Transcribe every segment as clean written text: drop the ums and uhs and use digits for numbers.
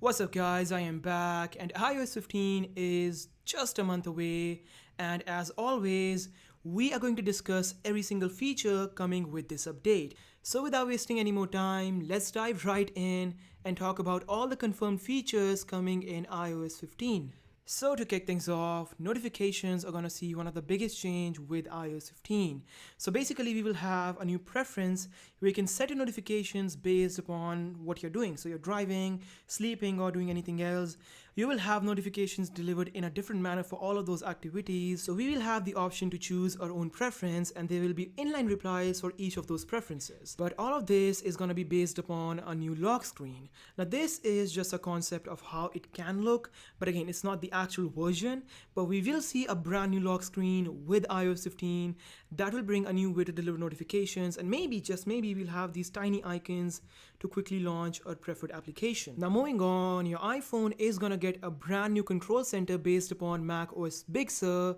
What's up, guys? I am back, and iOS 15 is just a month away. And as always, we are going to discuss every single feature coming with this update. So, without wasting any more time, let's dive right in and talk about all the confirmed features coming in iOS 15. So to kick things off, notifications are going to see one of the biggest change with iOS 15. So basically we will have a new preference where you can set your notifications based upon what you're doing. So you're driving, sleeping or doing anything else. You will have notifications delivered in a different manner for all of those activities. So we will have the option to choose our own preference and there will be inline replies for each of those preferences. But all of this is going to be based upon a new lock screen. Now this is just a concept of how it can look, but again it's not the actual version, but we will see a brand new lock screen with iOS 15 that will bring a new way to deliver notifications, and maybe, just maybe, we'll have these tiny icons to quickly launch our preferred application. Now moving on, your iPhone is gonna get a brand new control center based upon Mac OS Big Sur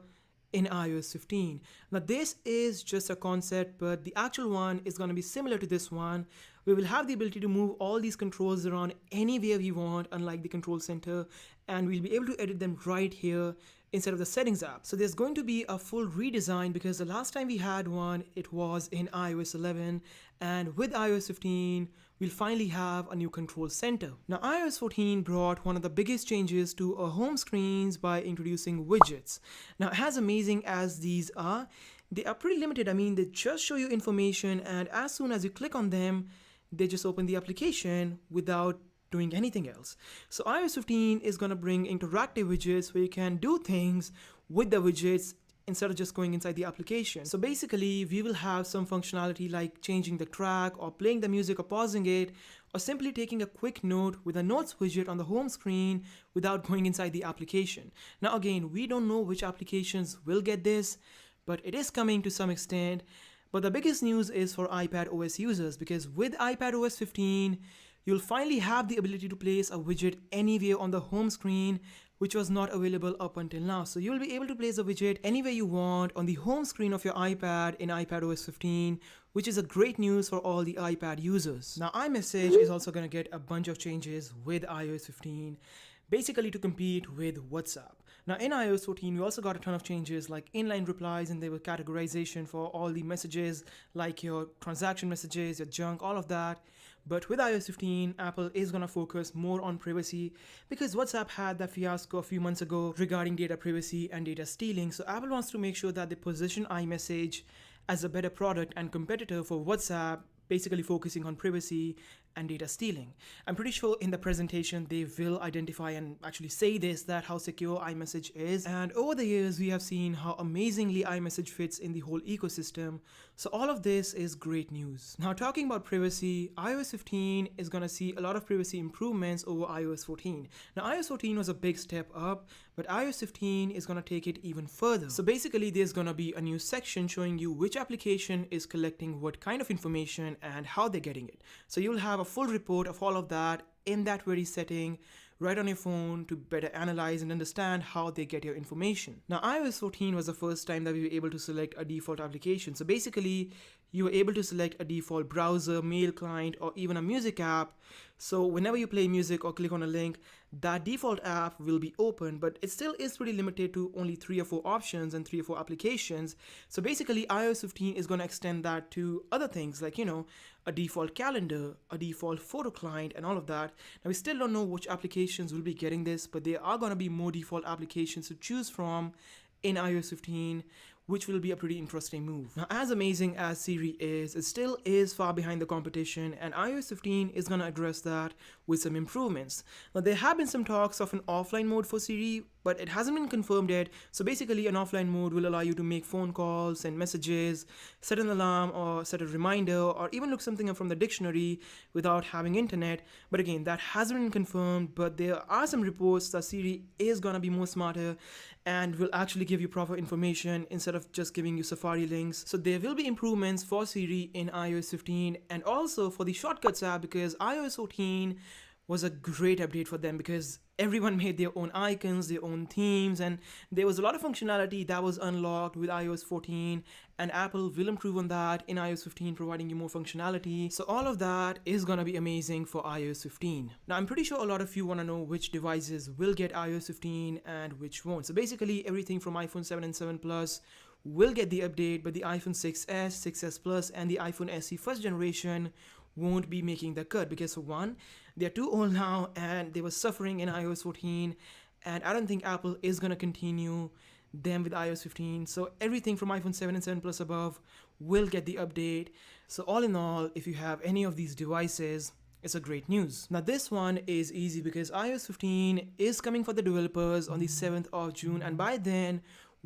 in iOS 15. Now this is just a concept, but the actual one is going to be similar to this one. We will have the ability to move all these controls around anywhere we want, unlike the control center, and we'll be able to edit them right here instead of the settings app. So there's going to be a full redesign because the last time we had one, it was in iOS 11, and with iOS 15, we'll finally have a new control center. Now iOS 14 brought one of the biggest changes to our home screens by introducing widgets. Now as amazing as these are, they are pretty limited. I mean, they just show you information, and as soon as you click on them, they just open the application without doing anything else. So iOS 15 is going to bring interactive widgets where you can do things with the widgets instead of just going inside the application. So basically we will have some functionality like changing the track or playing the music or pausing it, or simply taking a quick note with a notes widget on the home screen without going inside the application. Now again, we don't know which applications will get this, but it is coming to some extent. But the biggest news is for iPad OS users, because with iPad OS 15, you'll finally have the ability to place a widget anywhere on the home screen, which was not available up until now. So you'll be able to place a widget anywhere you want on the home screen of your iPad in iPad OS 15, which is a great news for all the iPad users. Now iMessage is also going to get a bunch of changes with iOS 15, basically to compete with WhatsApp. Now in iOS 14, we also got a ton of changes like inline replies, and there was categorization for all the messages like your transaction messages, your junk, all of that. But with iOS 15, Apple is going to focus more on privacy because WhatsApp had that fiasco a few months ago regarding data privacy and data stealing. So Apple wants to make sure that they position iMessage as a better product and competitor for WhatsApp, basically focusing on privacy and data stealing. I'm pretty sure in the presentation they will identify and actually say this, that how secure iMessage is. And over the years we have seen how amazingly iMessage fits in the whole ecosystem. So all of this is great news. Now talking about privacy, iOS 15 is going to see a lot of privacy improvements over iOS 14. Now iOS 14 was a big step up, but iOS 15 is going to take it even further. So basically there's going to be a new section showing you which application is collecting what kind of information and how they're getting it. So you'll have a full report of all of that in that very setting right on your phone to better analyze and understand how they get your information. Now iOS 14 was the first time that we were able to select a default application. So basically you were able to select a default browser, mail client, or even a music app. So whenever you play music or click on a link, that default app will be open, but it still is pretty limited to only 3 or 4 options and 3 or 4 applications. So basically iOS 15 is going to extend that to other things like, a default calendar, a default photo client, and all of that. Now we still don't know which applications will be getting this, but there are going to be more default applications to choose from in iOS 15, which will be a pretty interesting move. Now as amazing as Siri is, it still is far behind the competition, and iOS 15 is going to address that with some improvements. Now there have been some talks of an offline mode for Siri, but it hasn't been confirmed yet. So basically an offline mode will allow you to make phone calls, send messages, set an alarm or set a reminder, or even look something up from the dictionary without having internet. But again, that hasn't been confirmed, but there are some reports that Siri is going to be more smarter and will actually give you proper information instead of just giving you Safari links. So there will be improvements for Siri in iOS 15 and also for the Shortcuts app, because iOS 14 was a great update for them because everyone made their own icons, their own themes, and there was a lot of functionality that was unlocked with iOS 14, and Apple will improve on that in iOS 15, providing you more functionality. So all of that is gonna be amazing for iOS 15. Now I'm pretty sure a lot of you wanna know which devices will get iOS 15 and which won't. So basically everything from iPhone 7 and 7 Plus will get the update, but the iPhone 6s, 6s Plus, and the iPhone SE first generation won't be making the cut because for one, they're too old now and they were suffering in iOS 14, and I don't think Apple is gonna continue them with iOS 15. So everything from iPhone 7 and 7 Plus above will get the update. So all in all, if you have any of these devices, it's a great news. Now this one is easy because iOS 15 is coming for the developers on the 7th of June, and by then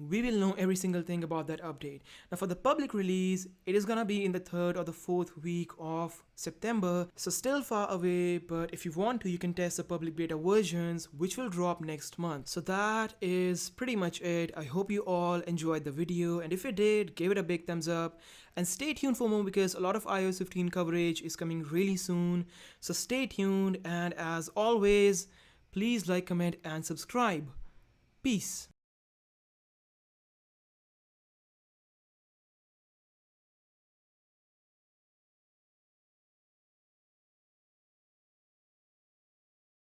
we will know every single thing about that update. Now for the public release, it is gonna be in the 3rd or the 4th week of September, so still far away, but if you want to, you can test the public beta versions, which will drop next month. So that is pretty much it. I hope you all enjoyed the video, and if you did, give it a big thumbs up, and stay tuned for more because a lot of iOS 15 coverage is coming really soon, so stay tuned, and as always, please like, comment, and subscribe. Peace.